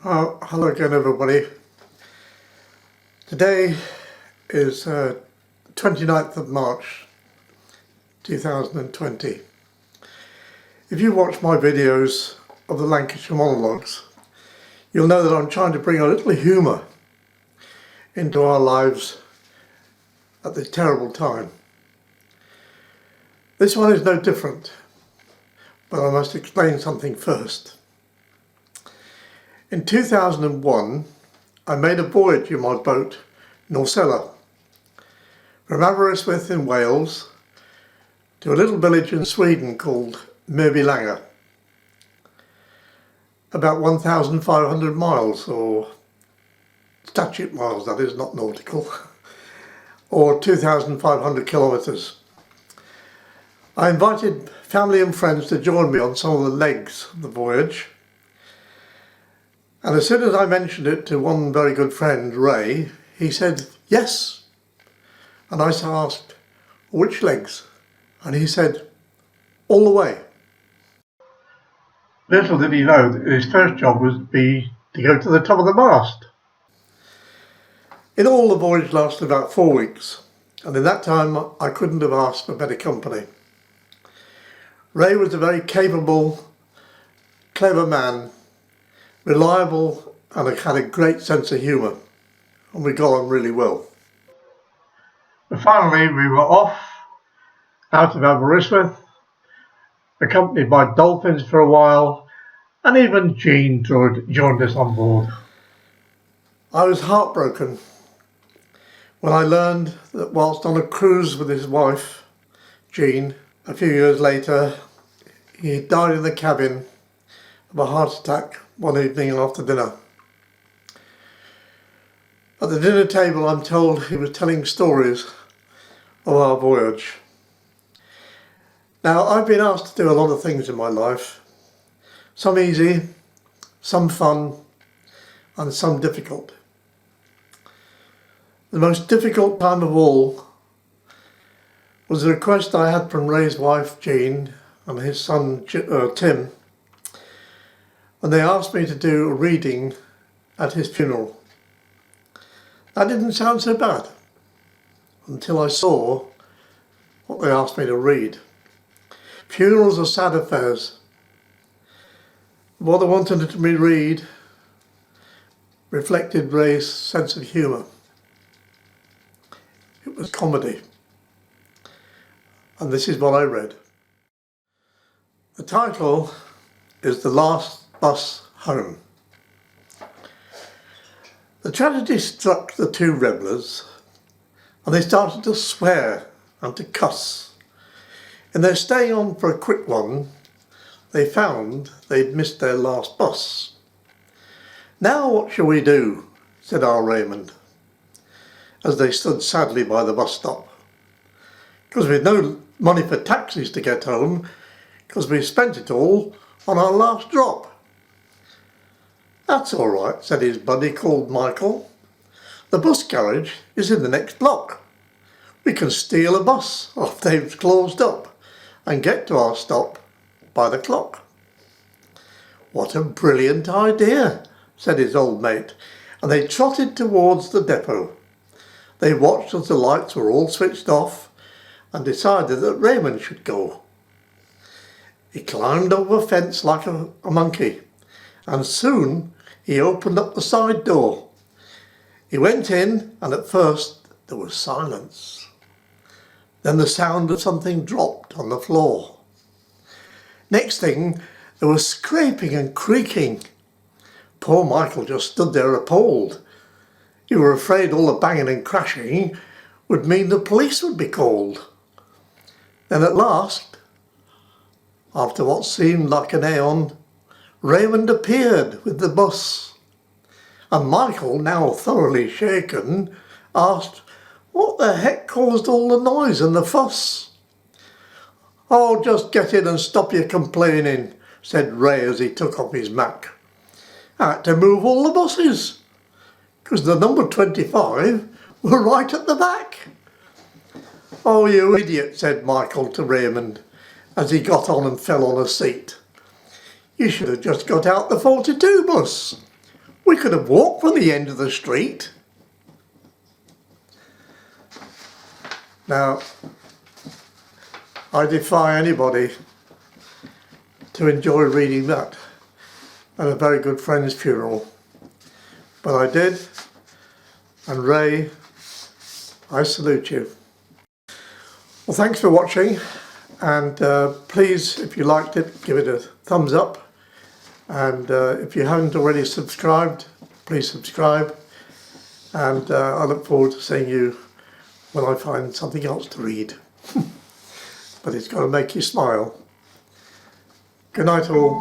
Hello again everybody. Today is 29th of March 2020. If you watch my videos of the Lancashire monologues, you'll know that I'm trying to bring a little humour into our lives at this terrible time. This one is no different, but I must explain something first. In 2001, I made a voyage in my boat, NORSELA, from Aberystwyth in Wales to a little village in Sweden called Mörbylånga. About 1,500 miles, or statute miles, that is, not nautical, or 2,500 kilometres. I invited family and friends to join me on some of the legs of the voyage. And as soon as I mentioned it to one very good friend, Ray, he said, yes. And I asked, which legs? And he said, all the way. Little did he know that his first job would be to go to the top of the mast. In all, the voyage lasted about 4 weeks. And in that time, I couldn't have asked for better company. Ray was a very capable, clever man, reliable, and had a great sense of humour, and we got on really well. But finally we were off out of Aberystwyth, accompanied by dolphins for a while, and even Jean joined us on board. I was heartbroken when I learned that whilst on a cruise with his wife, Jean, a few years later, he died in the cabin of a heart attack one evening after dinner. At the dinner table, I'm told he was telling stories of our voyage. Now, I've been asked to do a lot of things in my life, some easy, some fun, and some difficult. The most difficult time of all was the request I had from Ray's wife, Jean, and his son, Tim, when they asked me to do a reading at his funeral. That didn't sound so bad until I saw what they asked me to read. Funerals are sad affairs. What they wanted me to read reflected Ray's sense of humour. It was comedy. And this is what I read. The title is The Last Bus Home. The tragedy struck the two revellers, and they started to swear and to cuss. In their staying on for a quick one, they found they'd missed their last bus. Now what shall we do? Said our Raymond, as they stood sadly by the bus stop. Because we'd no money for taxis to get home, because we spent it all on our last drop. That's all right, said his buddy called Michael. The bus garage is in the next block. We can steal a bus off they've closed up and get to our stop by the clock. What a brilliant idea, said his old mate, and they trotted towards the depot. They watched as the lights were all switched off and decided that Raymond should go. He climbed over a fence like a monkey, and soon he opened up the side door. He went in, and at first there was silence. Then the sound of something dropped on the floor. Next thing, there was scraping and creaking. Poor Michael just stood there appalled. He was afraid all the banging and crashing would mean the police would be called. Then at last, after what seemed like an aeon, Raymond appeared with the bus, and Michael, now thoroughly shaken, asked, what the heck caused all the noise and the fuss? Oh, just get in and stop your complaining, said Ray as he took off his Mac. I had to move all the buses, because the number 25 were right at the back. Oh, you idiot, said Michael to Raymond as he got on and fell on a seat. You should have just got out the 42 bus. We could have walked from the end of the street. Now, I defy anybody to enjoy reading that at a very good friend's funeral. But I did, and Ray, I salute you. Well, thanks for watching, and please, if you liked it, give it a thumbs up, and if you haven't already subscribed, please subscribe, and I look forward to seeing you when I find something else to read. But it's got to make you smile. Good night all.